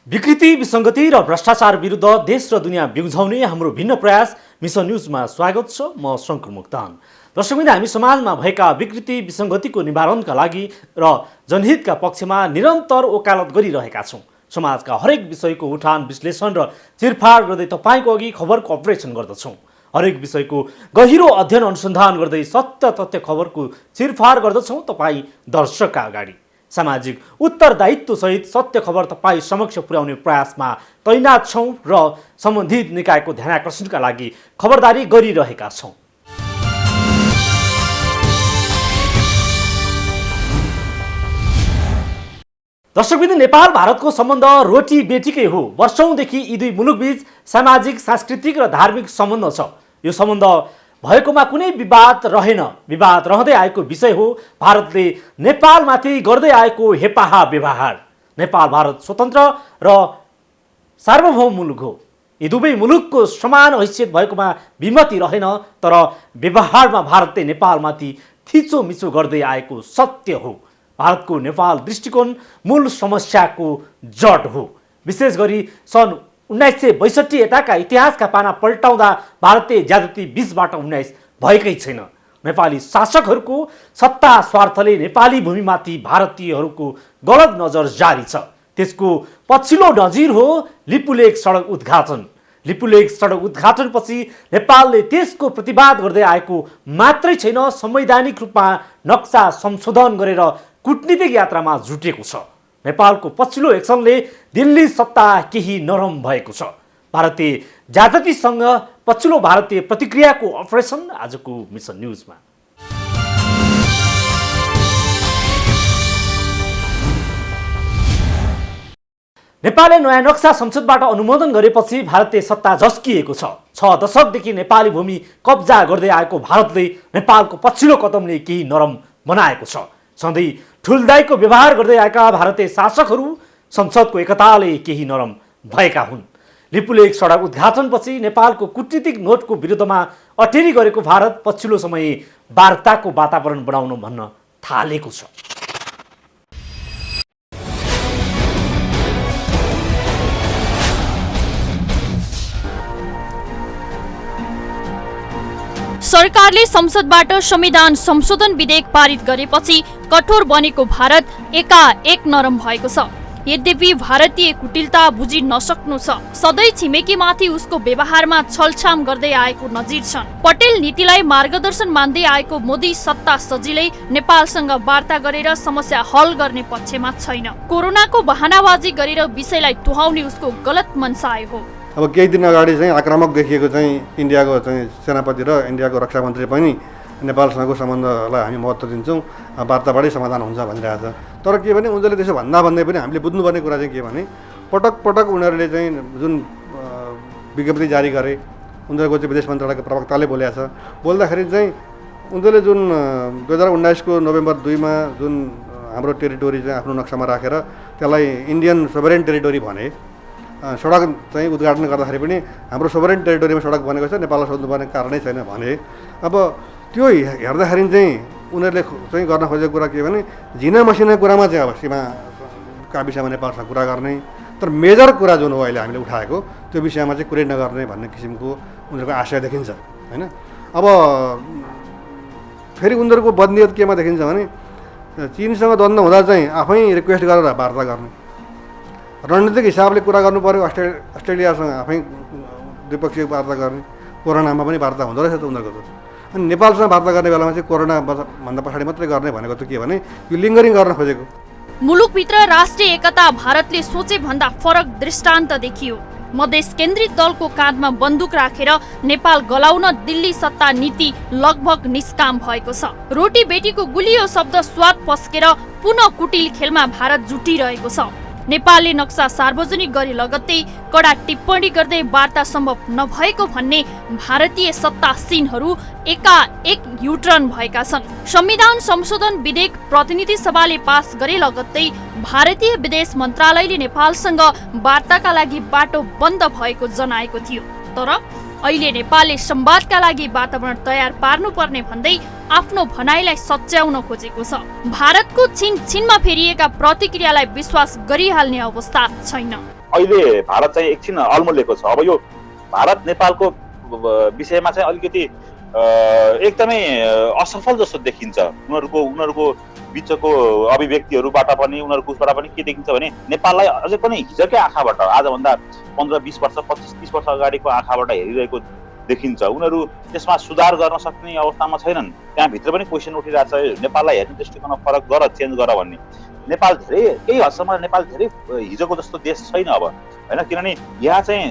विकृति, विसङ्गति र भ्रष्टाचार विरुद्ध देश र दुनियाँ बिउझाउने हाम्रो भिन्न प्रयास मिसन न्युजमा स्वागत छ। म शङ्कर मुक्तान। दर्शकवृन्द, हामी समाजमा भएका विकृति, विसङ्गतिको निवारणका लागि र जनहितका पक्षमा निरन्तर वकालत गरिरहेका छौँ। समाजका हरेक विषयको उठान, विश्लेषण र चिरफाड गर्दै तपाईँको अघि खबरको अपरेसन गर्दछौँ। हरेक विषयको गहिरो अध्ययन अनुसन्धान गर्दै सत्य तथ्य खबरको चिरफाड गर्दछौँ तपाईँ दर्शकका अगाडि। सामाजिक उत्तरदायित्वसहित सत्य खबर तपाईँ समक्ष पुर्याउने प्रयासमा तैनात छौँ र सम्बन्धित निकायको ध्यानाकर्षणका लागि खबरदारी गरिरहेका छौँ। दर्शकवृन्द, नेपाल भारतको सम्बन्ध रोटी बेटीकै हो। वर्षौंदेखि यी दुई मुलुकबीच सामाजिक, सांस्कृतिक र धार्मिक सम्बन्ध छ। यो सम्बन्ध भएकोमा कुनै विवाद रहेन। विवाद रहँदै आएको विषय हो भारतले नेपालमाथि गर्दै आएको हेपाहा व्यवहार। नेपाल भारत स्वतन्त्र र सार्वभौम मुलुक हो। यी दुवै मुलुकको समान हैसियत भएकोमा विमति रहेन, तर व्यवहारमा भारतले नेपालमाथि थिचोमिचो गर्दै आएको सत्य हो। भारतको नेपाल दृष्टिकोण मूल समस्याको जड हो। विशेष गरी सन् 1962 यताका इतिहासका पाना पल्टाउँदा भारतीय ज्यादती 20बाट 19 भएकै छैन। नेपाली शासकहरूको सत्ता स्वार्थले नेपाली भूमिमाथि भारतीयहरूको गलत नजर जारी छ। त्यसको पछिल्लो नजिर हो लिपुलेक सडक उद्घाटन। लिपुलेक सडक उद्घाटनपछि नेपालले त्यसको प्रतिवाद गर्दै आएको मात्रै छैन, संवैधानिक रूपमा नक्सा संशोधन गरेर कूटनीतिक यात्रामा जुटेको छ। नेपालको पछिल्लो एक्सनले दिल्ली सत्ता केही नरम भएको छ। भारतीय ज्यादतीसँग पछिल्लो भारतीय प्रतिक्रियाको अपरेसन आजको मिसन न्युजमा। नेपालले नयाँ नक्सा संसदबाट अनुमोदन गरेपछि भारतीय सत्ता झस्किएको छ। 6 दशकदेखि नेपाली भूमि कब्जा गर्दै आएको भारतले नेपालको पछिल्लो कदमले केही नरम बनाएको छ। सधैँ ठुलदाईको व्यवहार गर्दै आएका भारतीय शासकहरू संसदको एकताले केही नरम भएका हुन्। लिपुलेक सडक उद्घाटनपछि नेपालको कूटनीतिक नोटको विरुद्धमा अटेरी गरेको भारत पछिल्लो समय वार्ताको वातावरण बनाउन भन्न थालेको छ। सरकारले संसदबाट संविधान संशोधन विधेयक पारित गरेपछि कठोर बनेको भारत एकाएक नरम भएको छ। यद्यपि भारतीय कुटिलता बुझि नसक्नु छ। सधैँ छिमेकीमाथि उसको व्यवहारमा छलछाम गर्दै आएको नजिर छन्। पटेल नीतिलाई मार्गदर्शन मान्दै आएको मोदी सत्ता सजिलै नेपालसँग वार्ता गरेर समस्या हल गर्ने पक्षमा छैन। कोरोनाको बहानाबाजी गरेर विषयलाई तुहाउने उसको गलत मनसाय हो। अब केही दिन अगाडि चाहिँ आक्रामक देखिएको चाहिँ इन्डियाको चाहिँ सेनापति र इन्डियाको रक्षा मन्त्री पनि नेपालसँगको सम्बन्धलाई हामी महत्त्व दिन्छौँ, वार्ताबाटै समाधान हुन्छ भनिरहेको छ। तर के भने उनीहरूले त्यसो भन्दै पनि हामीले बुझ्नुपर्ने कुरा चाहिँ के भने पटक पटक उनीहरूले चाहिँ जुन विज्ञप्ति जारी गरे, उनीहरूको चाहिँ विदेश मन्त्रालयको प्रवक्ताले बोलेको छ। बोल्दाखेरि चाहिँ उनीहरूले जुन 2019 को नोभेम्बर 2 मा जुन हाम्रो टेरिटोरी चाहिँ आफ्नो नक्सामा राखेर त्यसलाई इन्डियन सोभरेन टेरिटोरी भने, सडक चाहिँ उद्घाटन गर्दाखेरि पनि हाम्रो सोभरेन टेरिटोरीमा सडक बनेको छ, नेपाललाई सोध्नुपर्ने कारणै छैन भने। अब त्यो हेर्दाखेरि चाहिँ उनीहरूले चाहिँ गर्न खोजेको कुरा के भने झिना मसिना कुरामा चाहिँ अब सीमाका विषयमा नेपालसँग कुरा गर्ने, तर मेजर कुरा जुन हो अहिले हामीले उठाएको त्यो विषयमा चाहिँ कुरै नगर्ने भन्ने किसिमको उनीहरूको आशय देखिन्छ होइन। अब फेरि उनीहरूको बदनियत केमा देखिन्छ भने चीनसँग द्वन्द्व हुँदा चाहिँ आफै रिक्वेस्ट गरेर वार्ता गर्ने, रणनीतिक हिसाबले कुरा गर्नु पर्यो, अस्ट्रेलियासँग आफै द्विपक्षीय वार्ता गर्ने, कोरोनामा पनि वार्ता हुँदो रहेछ त उनीहरूको। अनि नेपालसँग वार्ता गर्ने बेलामा चाहिँ कोरोना भन्दा पछाडि मात्रै गर्ने भनेको त के भने यो लिङ्गरिङ गर्न खोजेको। मुलुकभित्र राष्ट्रिय एकता भारतले सोचे भन्दा फरक दृष्टान्त देखियो। मधेस केन्द्रित दलको काँधमा बन्दुक राखेर नेपाल गलाउन दिल्ली सत्ता नीति लगभग निष्काम भएको छ। रोटी बेटीको गुलियो शब्द स्वाद पस्केर पुनः कुटिल खेलमा भारत जुटिरहेको छ। नेपालले नक्सा सार्वजनिक गरे लगत्तै कडा टिप्पणी गर्दै वार्ता सम्भव नभएको भन्ने भारतीय सत्तासीनहरू एकाएक युटर्न भएका छन्। संविधान संशोधन विधेयक प्रतिनिधि सभाले पास गरे लगत्तै भारतीय विदेश मन्त्रालयले नेपालसँग वार्ताका लागि बाटो बन्द भएको जनाएको थियो। तर अहिले नेपालले संवादका लागि वातावरण तयार पार्नुपर्ने भन्दै आफ्नो भनाइलाई सच्याउन खोजेको छ। भारतको छिनमा फेरिएका प्रतिक्रियालाई विश्वास गरिहाल्ने अवस्था छैन। अहिले भारत चाहिँ एकछिन अल्मलिएको छ। अब यो भारत नेपालको विषयमा चाहिँ अलिकति एकदमै असफल जस्तो देखिन्छ। उनीहरूको बिचको अभिव्यक्तिहरूबाट पनि उनीहरूकोबाट पनि के देखिन्छ भने नेपाललाई अझै पनि हिजोकै आँखाबाट, आजभन्दा 15-20 वर्ष 25-30 वर्ष अगाडिको आँखाबाट हेरिरहेको देखिन्छ। उनीहरू त्यसमा सुधार गर्न सक्ने अवस्थामा छैनन्। त्यहाँभित्र पनि क्वेसन उठिरहेको छ, नेपाललाई हेर्ने दृष्टिकोण फरक गर, चेन्ज गर भन्ने। नेपाल केही हदसम्म नेपाल धेरै हिजोको जस्तो देश छैन अब, होइन? किनभने यहाँ चाहिँ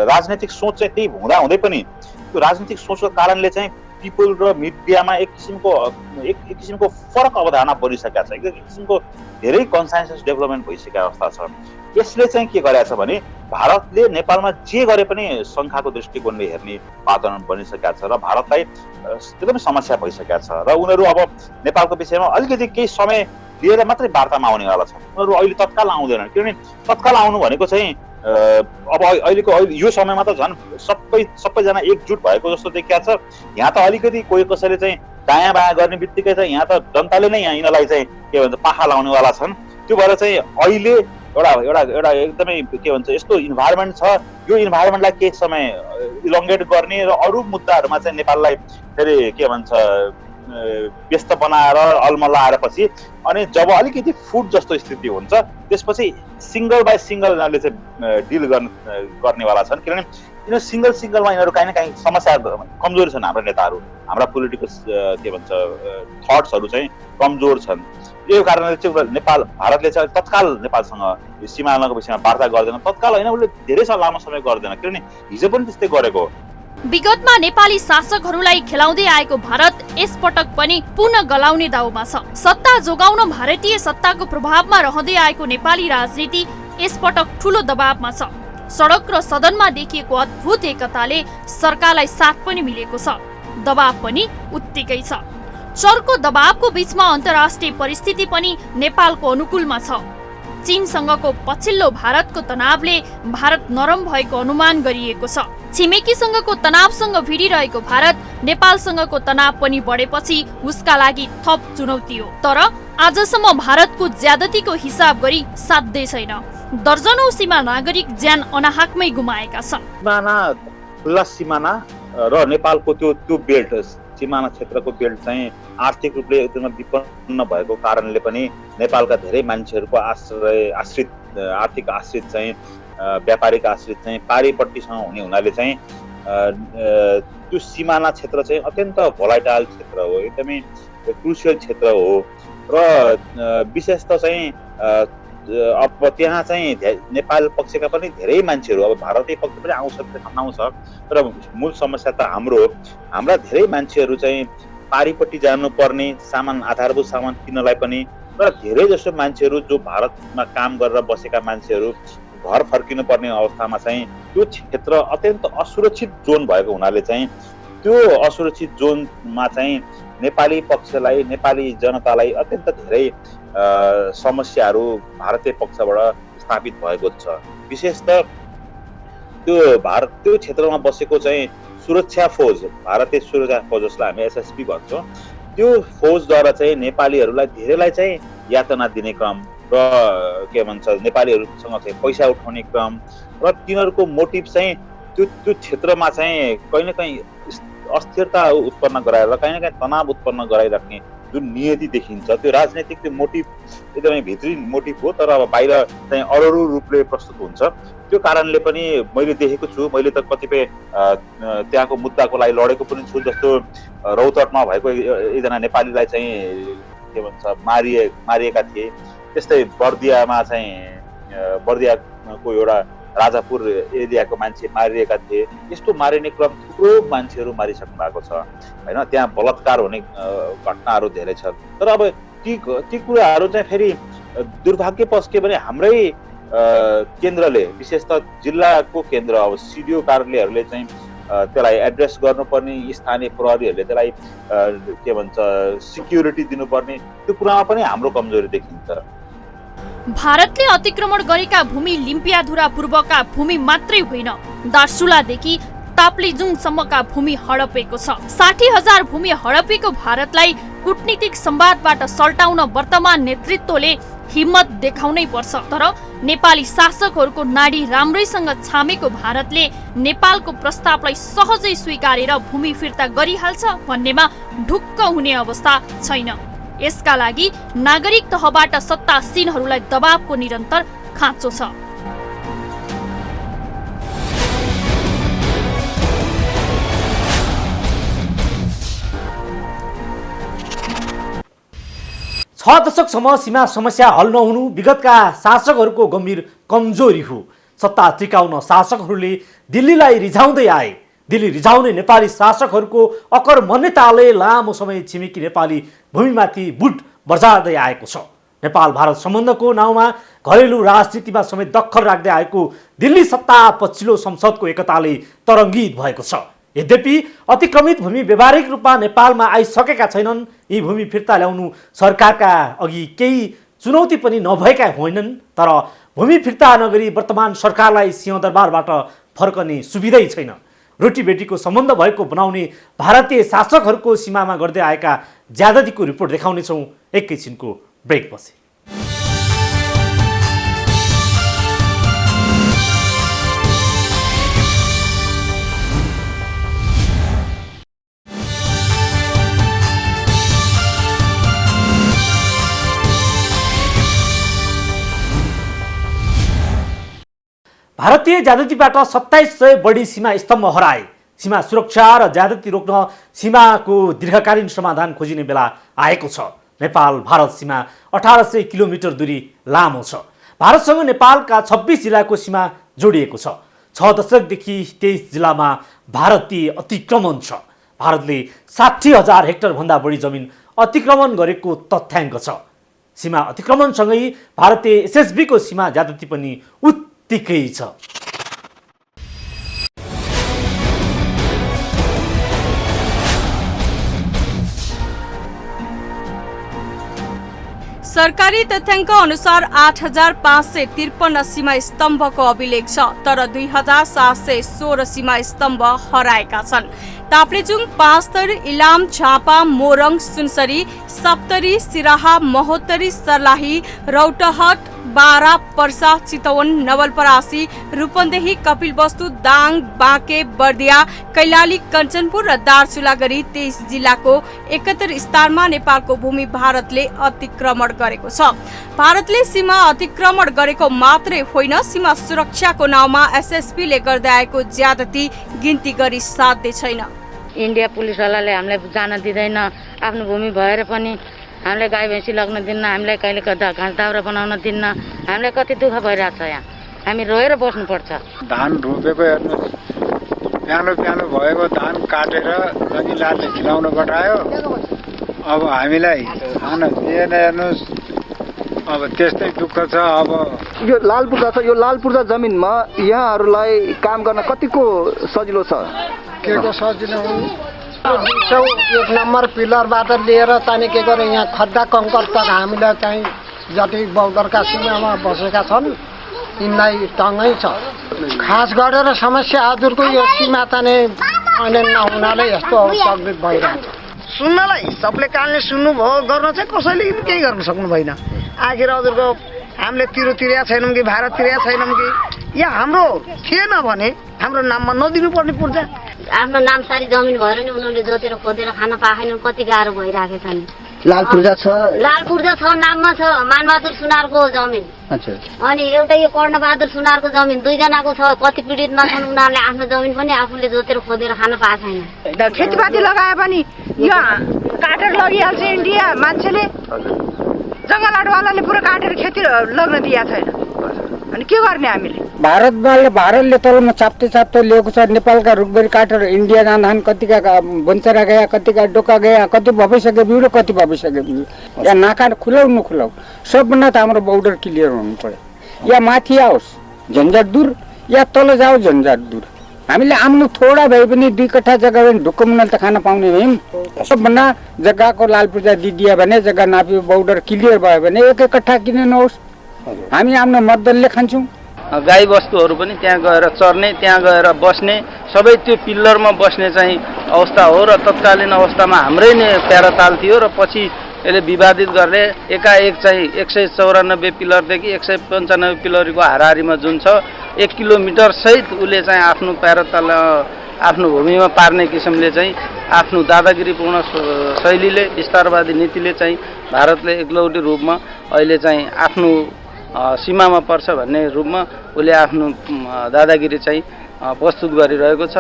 राजनैतिक सोच चाहिँ त्यही हुँदै पनि त्यो राजनीतिक सोचको कारणले चाहिँ पिपल र मिडियामा एक किसिमको फरक अवधारणा बनिसकेको छ। एक किसिमको धेरै कन्सेन्सस डेभलपमेन्ट भइसकेको अवस्था छ। यसले चाहिँ के गरेको छ भने भारतले नेपालमा जे गरे पनि शङ्खाको दृष्टिकोणले हेर्ने वातावरण बनिसकेको छ र भारतलाई एकदमै समस्या भइसकेको छ। र उनीहरू अब नेपालको विषयमा अलिकति केही समय लिएर मात्रै वार्तामा आउनेवाला छन्। उनीहरू अहिले तत्काल आउँदैनन्, किनभने तत्काल आउनु भनेको चाहिँ अब अहिलेको यो समयमा त झन् सबैजना एकजुट भएको जस्तो देखिया छ। यहाँ त अलिकति कोही कसैले चाहिँ दायाँ बायाँ गर्ने बित्तिकै चाहिँ यहाँ त जनताले नै यहाँ यिनीहरूलाई चाहिँ के भन्छ पाखा लाउनेवाला छन्। त्यो भएर चाहिँ अहिले एउटा एकदमै के भन्छ यस्तो इन्भाइरोमेन्ट छ। यो इन्भाइरोमेन्टलाई केही समय इलोङ्गेट गर्ने र अरू मुद्दाहरूमा चाहिँ नेपाललाई फेरि के भन्छ व्यस्त बनाएर अल्मलाएपछि अनि जब अलिकति फुट जस्तो स्थिति हुन्छ त्यसपछि सिङ्गल बाई सिङ्गल यिनीहरूले चाहिँ डिल गर्नेवाला छन्। किनभने यिनीहरू सिङ्गलमा यिनीहरू काहीँ न काहीँ समस्या कमजोर छन्। हाम्रा नेताहरू, हाम्रा पोलिटिकल के भन्छ थट्सहरू चाहिँ कमजोर छन्। यो कारणले चाहिँ भारतले चाहिँ तत्काल नेपालसँग सीमानाको विषयमा वार्ता गर्दैन। तत्काल होइन, उसले धेरै लामो समय गर्दैन, किनभने हिजो पनि त्यस्तै गरेको। विगतमा नेपाली शासकहरूलाई खेलाउँदै आएको भारत यसपटक पनि पुनः गलाउने दाउमा छ। सत्ता जोगाउन भारतीय सत्ताको प्रभावमा रहँदै आएको नेपाली राजनीति यसपटक ठूलो दबावमा छ। सडक र सदनमा देखिएको अद्भुत एकताले सरकारलाई साथ पनि मिलेको छ। दबाव पनि उत्तिकै छ। चर्को दबावको बीचमा अन्तर्राष्ट्रिय परिस्थिति पनि नेपालको अनुकूलमा छ। चीनसँगको पछिल्लो भारतको तनावले भारत नरम भएको अनुमान गरिएको छ। छिमेकीसँगको तनावसँग भिडिरहेको भारत नेपालसँगको तनाव पनि बढेपछि उसका लागि थप चुनौती हो। तर आजसम्म भारतको ज्यादतीको हिसाब गरी साध्यै छैन। दर्जनौं सीमा नागरिक ज्यान अनाहकमै गुमाएका छन्। खुल्ला सिमाना र नेपालको त्यो बेल्ट सिमाना क्षेत्रको बेल्ट चाहिँ आर्थिक रूपले एकदमै विपन्न भएको कारणले पनि नेपालका धेरै मान्छेहरूको आर्थिक आश्रित चाहिँ व्यापारिक आश्रित चाहिँ पारिपट्टिसँग हुने हुनाले चाहिँ त्यो सिमाना क्षेत्र चाहिँ अत्यन्त भोलाटाइल क्षेत्र हो, एकदमै क्रुसियल क्षेत्र हो। र विशेष त चाहिँ अब त्यहाँ चाहिँ नेपाल पक्षका पनि धेरै मान्छेहरू, अब भारतीय पक्ष पनि आउँछ, तर मूल समस्या त हाम्रा धेरै मान्छेहरू चाहिँ पारिपट्टि जानुपर्ने सामान, आधारभूत सामान किन्नलाई पनि, तर धेरै जसो मान्छेहरू जो भारतमा काम गरेर बसेका मान्छेहरू घर फर्किनु पर्ने अवस्थामा चाहिँ त्यो क्षेत्र अत्यन्त असुरक्षित जोन भएको हुनाले चाहिँ त्यो असुरक्षित जोनमा चाहिँ नेपाली पक्षलाई, नेपाली जनतालाई अत्यन्त धेरै समस्याहरू भारतीय पक्षबाट स्थापित भएको छ। विशेष त त्यो क्षेत्रमा बसेको चाहिँ सुरक्षा फौज, भारतीय सुरक्षा फौज जसलाई हामी एसएसबी भन्छौँ, त्यो फौजद्वारा चाहिँ नेपालीहरूलाई धेरैलाई चाहिँ यातना दिने क्रम र के भन्छ नेपालीहरूसँग चाहिँ पैसा उठाउने क्रम र तिनीहरूको मोटिभ चाहिँ त्यो क्षेत्रमा चाहिँ कहीँ न कहीँ अस्थिरता उत्पन्न गराएर कहीँ न कहीँ तनाव उत्पन्न गराइराख्ने जुन नियति देखिन्छ, त्यो राजनैतिक त्यो मोटिभ एकदमै भित्री मोटिभ हो, तर अब बाहिर चाहिँ अरू रूपले प्रस्तुत हुन्छ। त्यो कारणले पनि मैले देखेको छु, मैले त कतिपय त्यहाँको मुद्दाको लागि लडेको पनि छु। जस्तो रौतहटमा भएको एकजना नेपालीलाई चाहिँ के भन्छ मारिएका थिए। त्यस्तै बर्दियामा चाहिँ बर्दियाको एउटा राजापुर एरियाको मान्छे मारिएका थिए। यस्तो मारिने क्रम थुप्रो मान्छेहरू मारिसक्नु भएको छ, होइन? त्यहाँ बलात्कार हुने घटनाहरू धेरै छन्। तर अब ती कुराहरू चाहिँ फेरि दुर्भाग्यवश के भने हाम्रै केन्द्रले, विशेष त जिल्लाको केन्द्र, अब सिडिओ कार्यालयहरूले चाहिँ त्यसलाई एड्रेस गर्नुपर्ने, स्थानीय प्रहरीहरूले त्यसलाई के भन्छ सिक्युरिटी दिनुपर्ने, त्यो कुरामा पनि हाम्रो कमजोरी देखिन्छ। भारतले अतिक्रमण गरेका भूमि लिम्पियाधुरा पूर्वका भूमि मात्रै होइन, दार्चुलादेखि ताप्लेजुङसम्मका भूमि हडपेको छ। 60,000 भूमि हडपेको भारतलाई कूटनीतिक संवादबाट सल्टाउन वर्तमान नेतृत्वले हिम्मत देखाउनै पर्छ। तर नेपाली शासकहरूको नाडी राम्रैसँग छामेको भारतले नेपालको प्रस्तावलाई सहजै स्वीकारेर भूमि फिर्ता गरिहाल्छ भन्नेमा ढुक्क हुने अवस्था छैन। यसका लागि नागरिक तहबाट सत्तासीनहरूलाई दबावको निरन्तर खाँचो छ। छ दशकसम्म सीमा समस्या हल नहुनु विगतका शासकहरूको गम्भीर कमजोरी हो। सत्ता टिकाउन शासकहरूले दिल्लीलाई रिझाउँदै आए। दिल्ली रिझाउने नेपाली शासकहरूको अकर्मण्यताले लामो समय छिमेकी नेपाली भूमिमाथि बुट बजार्दै आएको छ। नेपाल भारत सम्बन्धको नाउँमा घरेलु राजनीतिमा समेत दखल राख्दै आएको दिल्ली सत्ता पछिल्लो संसदको एकताले तरङ्गित भएको छ। यद्यपि अतिक्रमित भूमि व्यावहारिक रूपमा नेपालमा आइसकेका छैनन्। यी भूमि फिर्ता ल्याउनु सरकारका अघि केही चुनौती पनि नभएका होइनन्। तर भूमि फिर्ता नगरी वर्तमान सरकारलाई सिंहदरबारबाट फर्कने सुविधै छैन। रोटी बेटीको सम्बन्ध भएको बनाउने भारतीय शासकहरूको सीमामा गर्दै आएका ज्यादतीको रिपोर्ट देखाउनेछौँ एकैछिनको ब्रेकपछि। भारतीय ज्यादतीबाट 2700 बढी सीमा स्तम्भ हराए। सीमा सुरक्षा र ज्यादती रोक्न सीमाको दीर्घकालीन समाधान खोजिने बेला आएको छ। नेपाल भारत सीमा 1800 किलोमिटर दूरी लामो छ। भारतसँग नेपालका 26 जिल्लाको सीमा जोडिएको छ। 6 दशकदेखि 23 जिल्लामा भारतीय अतिक्रमण छ। भारतले 60,000 हेक्टरभन्दा बढी जमिन अतिक्रमण गरेको तथ्याङ्क छ। सीमा अतिक्रमणसँगै भारतीय एसएसबीको सीमा ज्यादती पनि उत्तिकै छ। सरकारी तथ्याङ्क अनुसार 8,553 सीमा स्तम्भको अभिलेख छ। तर 2,716 सीमा स्तम्भ हराएका छन्। ताप्लेजुङ, पाँचथर, इलाम, झापा, मोरङ, सुनसरी, सप्तरी, सिराहा, महोत्तरी, सर्लाही, रौतहट, बारा, पर्सा, चितवन, नवलपरासी, रूपन्देही, कपिलवस्तु, दाङ, बाँके, बर्दिया, कैलाली, कञ्चनपुर र दार्चुला गरी 23 जिल्लाको 71 स्थानमा नेपालको भूमि भारतले अतिक्रमण गरेको छ। भारतले सीमा अतिक्रमण गरेको मात्रै होइन, सीमा सुरक्षाको नाउँमा एसएसपीले गर्दै आएको ज्यादती गिन्ती गरी साध्य छैन। इन्डिया पुलिसवालाले हामीलाई जान दिँदैन। आफ्नो भूमि भएर पनि हामीलाई गाई भैँसी लग्न दिन्न, हामीलाई कहिले घाँस दाउरा बनाउन दिन्न। हामीलाई कति दुःख भइरहेको छ। यहाँ हामी रोएर बस्नुपर्छ। धान रोपेको हेर्नुहोस्, प्यानो प्यानो भएको धान काटेर जङ्गिलाले खिलाउन पठायो। अब हामीलाई खान दिएन हेर्नुहोस्। अब त्यस्तै दुःख छ। अब यो लाल पूर्जा छ। यो लाल पूर्जा जमिनमा यहाँहरूलाई काम गर्न कतिको सजिलो छ? के को सजिलो हो? 1 नम्बर पिलरबाट लिएर चाहिँ के गरे यहाँ खड्डा कङ्कर तक हामीलाई चाहिँ जति बौद्धरका सीमामा बसेका छन् यिनलाई टङ्गै छ। खास गरेर समस्या हजुरको यो सीमा चाहिँ अनेन नहुनाले यस्तो तकलिफ भइरहेको छ। सुन्नलाई सबले कानले सुन्नुभयो, गर्न चाहिँ कसैले केही गर्न सक्नु भएन। आखिर हजुरको हामीले तिरेका छैनौँ कि भारत तिरेका छैनौँ कि या हाम्रो थिएन भने हाम्रो नाममा नदिनु पर्ने पूर्जा। आफ्नो नामसारी जमिन भएर नि उनीहरूले जोतेर खोदेर खान पाएनन्। कति गाह्रो भइरहेको छ नि। लाल पूर्जा छ। लाल पूर्जा छ, नाममा छ। मानबहादुर सुनारको जमिन। अनि एउटा यो कर्णबहादुर सुनारको जमिन, दुईजनाको छ। कति पीडित नछन् उनीहरूले आफ्नो जमिन पनि आफूले जोतेर खोदेर खान पाएको छैन। खेतीपाती लगाए पनि यो काटेर लगिहाल्छ इन्डिया। मान्छेले जङ्गलवालाले पुरा काटेर खेती लग्न दिएको छैन। अनि के गर्ने हामीले? भारतले तलमा चाप्टे चाप्टे ल्याएको छ। नेपालका रुखबेरी काटेर इन्डिया जाँदा कतिका बन्चरा गया, कतिका डोका गया, कति भइसक्यो बिउ र कति भइसक्यो बिउ। या नाका खुलाउ नखुलाउ सबभन्दा त हाम्रो बोर्डर क्लियर हुनु पर्यो। या माथि आओस् झन्झट दूर, या तल जाओ झन्झट दूर। हामीले आफ्नो थोडा भए पनि 2 कट्ठा जग्गा पनि ढुक्क मुनाले त खान पाउने भयौँ। सबभन्दा जग्गाको लाल पूर्जा दिदियो भने, जग्गा नापी बोर्डर क्लियर भयो भने 1 कट्ठा किन नहोस्, हामी आफ्नो मतदलले खान्छौँ। गाईबस्तुहरू पनि त्यहाँ गएर चर्ने, त्यहाँ गएर बस्ने, सबै त्यो पिल्लरमा बस्ने चाहिँ अवस्था हो। र तत्कालीन अवस्थामा हाम्रै नै प्याराताल थियो र पछि यसले विवादित गर्ने एकाएक चाहिँ 194 पिलरदेखि 195 पिलरको हाराहारीमा जुन छ 1 किलोमिटर सहित उसले चाहिँ आफ्नो प्याराताल आफ्नो भूमिमा पार्ने किसिमले चाहिँ आफ्नो दादागिरीपूर्ण शैलीले, विस्तारवादी नीतिले चाहिँ भारतले एकलौटी रूपमा अहिले चाहिँ आफ्नो सीमामा पर्छ भन्ने रूपमा उसले आफ्नो दादागिरी चाहिँ प्रस्तुत गरिरहेको छ।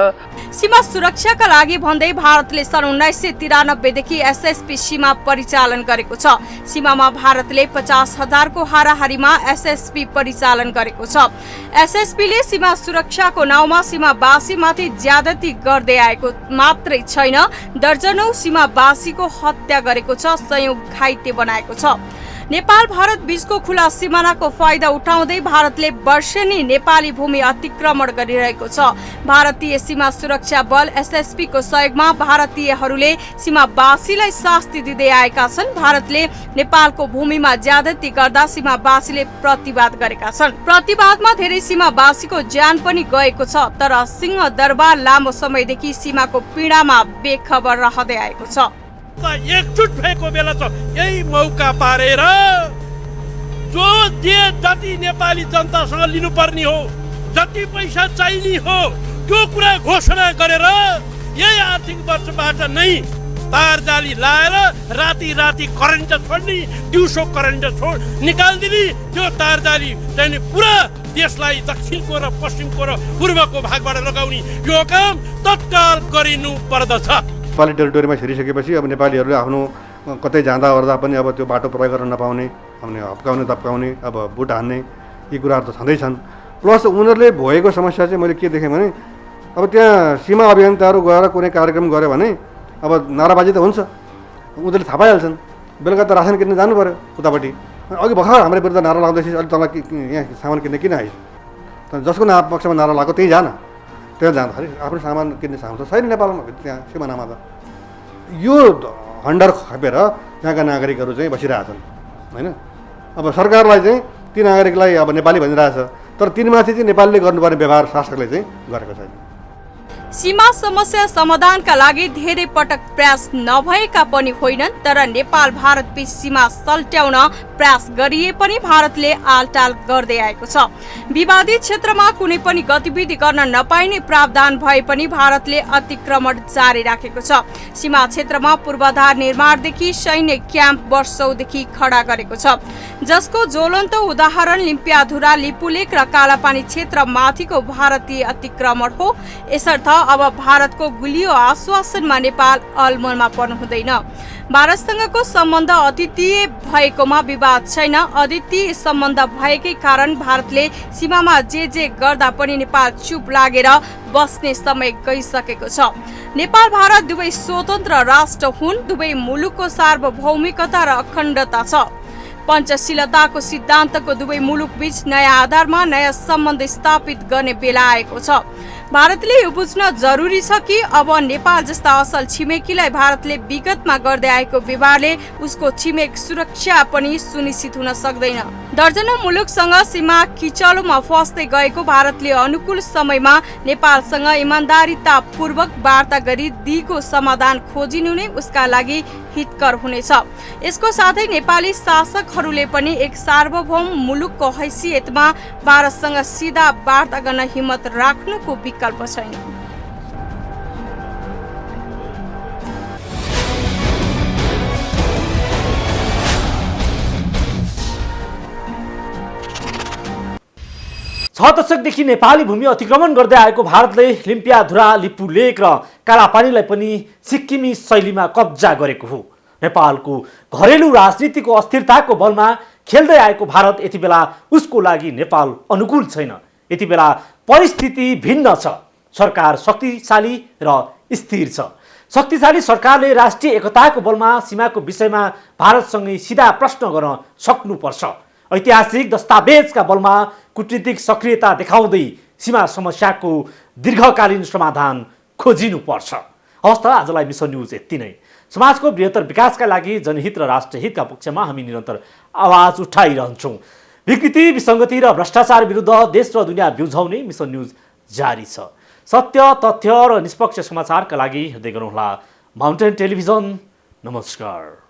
सीमा सुरक्षाका लागि भन्दै भारतले सन् 1993देखि एसएसपी सीमा परिचालन गरेको छ। सीमामा भारतले 50,000 को हाराहारीमा एसएसपी परिचालन गरेको छ। एसएसपीले सीमा सुरक्षाको नाउँमा सीमावासीमाथि ज्यादती गर्दै आएको मात्रै छैन, दर्जनौं सीमावासीको हत्या गरेको छ, सयौं घाइते बनाएको छ। नेपाल भारत बीचको खुला सिमानाको फाइदा उठाउँदै भारतले वर्षेनी नेपाली भूमि अतिक्रमण गरिरहेको छ। भारतीय सीमा सुरक्षा बल एसएसपी को सहयोगमा भारतीयहरूले सीमावासीलाई शास्ति दिँदै आएका छन्। भारतले नेपालको भूमिमा ज्यादती गर्दा सीमावासीले प्रतिवाद गरेका छन्। प्रतिवादमा धेरै सीमावासीको ज्यान पनि गएको छ, तर सिंहदरबार लामो समयदेखि सीमाको पीडामा बेखबर रहँदै आएको छ। एकजुट भएको बेला छ, यही मौका पारेर जो जति नेपाली जनतासँग लिनुपर्ने हो, जति पैसा चाहिने हो, त्यो कुरा घोषणा गरेर यही आर्थिक वर्षबाट नै तारजाली लाएर राति राति करेन्ट छोड्ने, दिउँसो करेन्ट निकालिदिने, त्यो तारजाली चाहिँ पुरा देशलाई दक्षिणको र पश्चिमको र पूर्वको भागबाट लगाउने यो काम तत्काल गरिनु पर्दछ। नेपाली टेरिटोरीमा छिरिसकेपछि अब नेपालीहरूले आफ्नो कतै जाँदा ओर्दा पनि अब त्यो बाटो प्रयोग गर्न नपाउने, हप्काउने तप्काउने, अब बुट हान्ने, यी कुराहरू त छँदैछन्। प्लस उनीहरूले भोगेको समस्या चाहिँ मैले के देखेँ भने अब त्यहाँ सीमा अभियन्ताहरू गएर कुनै कार्यक्रम गऱ्यो भने अब नाराबाजी त हुन्छ, उनीहरूले थाहा पाइहाल्छन्। बेलुका त रासन किन्न जानु पऱ्यो उतापट्टि, अघि भर्खर हाम्रो विरुद्ध नारा लाग्दैछ, अलिक तल यहाँ सामान किन्ने किन आइस, जसको पक्षमा नारा लाग्यो त्यहीँ जान, त्यहाँ जाँदाखेरि आफ्नो सामान किन्ने साहस छैन नेपालमा, त्यहाँ सिमानामा त यो हन्डर खपेर त्यहाँका नागरिकहरू चाहिँ बसिरहेछन् होइन। अब सरकारलाई चाहिँ ती नागरिकलाई अब नेपाली भनिरहेछ, तर तिनमाथि चाहिँ नेपालीले गर्नुपर्ने व्यवहार शासकले चाहिँ गरेको छैन। सीमा समस्या समाधानका लागि धेरै पटक प्रयास नभएका पनि होइनन्, तर नेपाल भारत बीच सीमा सल्ट्याउन प्रयास गरिए पनि भारतले आलटाल गर्दै आएको छ। विवादित क्षेत्रमा कुनै पनि गतिविधि गर्न नपाइने प्रावधान भए पनि भारतले अतिक्रमण जारी राखेको छ। सीमा क्षेत्रमा पूर्वाधार निर्माणदेखि सैन्य क्याम्प वर्षौंदेखि खडा गरेको छ, जसको ज्वलन्त उदाहरण लिम्पियाधुरा, लिपुलेक र कालापानी क्षेत्र माथिको भारतीय अतिक्रमण हो। यसर्थ अब भारतको गुलियो आश्वासनमा नेपाल अलमलमा पर्नु हुँदैन। भारतसँगको सम्बन्ध अद्वितीय भएकोमा विवाद छैन। अद्वितीय सम्बन्ध भएकै कारण भारतले सीमामा जे गर्दा पनि नेपाल चुप लागेर बस्ने समय गइसकेको छ। नेपाल भारत दुवै स्वतन्त्र राष्ट्र हुन्, दुवै मुलुकको सार्वभौमिकता र अखण्डता छ। पञ्चशीलताको सिद्धान्तको दुवै मुलुक बीच नयाँ आधारमा नयाँ सम्बन्ध स्थापित गर्ने बेला आएको छ। भारतले यो बुझ्न जरुरी छ कि अब नेपाल जस्ता असल छिमेकीलाई भारतले विगतमा गर्दै आएको व्यवहारले उसको छिमेक सुरक्षा पनि सुनिश्चित हुन सक्दैन। दर्जनौं मुलुकसँग सीमा किचलोमा फस्दै गएको भारतले अनुकूल समयमा नेपालसँग इमानदारीतापूर्वक वार्ता गरी दिगो समाधान खोजिनु नै उसका लागि हितकर हुनेछ। यसको साथै नेपाली शासकहरूले पनि एक सार्वभौम मुलुकको हैसियतमा भारतसँग सिधा वार्ता गर्न हिम्मत राख्नुको विकल्प छैन। छ दशकदेखि नेपाली भूमि अतिक्रमण गर्दै आएको भारतले लिम्पियाधुरा, लिपुलेक र कालापानीलाई पनि सिक्किमी शैलीमा कब्जा गरेको हो। नेपालको घरेलु राजनीतिको अस्थिरताको बलमा खेल्दै आएको भारत यति बेला उसको लागि नेपाल अनुकूल छैन। यति बेला परिस्थिति भिन्न छ। सरकार शक्तिशाली र स्थिर छ। शक्तिशाली सरकारले राष्ट्रिय एकताको बलमा सीमाको विषयमा भारतसँगै सिधा प्रश्न गर्न सक्नुपर्छ। ऐतिहासिक दस्तावेजका बलमा कूटनीतिक सक्रियता देखाउँदै सीमा समस्याको दीर्घकालीन समाधान खोजिनुपर्छ। हवस् त आजलाई मिसन न्युज यति नै। समाजको बृहत्तर विकासका लागि जनहित र राष्ट्रहितका पक्षमा हामी निरन्तर आवाज उठाइरहन्छौँ। विकृति, विसङ्गति र भ्रष्टाचार विरुद्ध देश र दुनियाँ बिउझाउने मिसन न्युज जारी छ। सत्य, तथ्य र निष्पक्ष समाचारका लागि हेर्दै गर्नुहोला माउन्टेन टेलिभिजन। नमस्कार।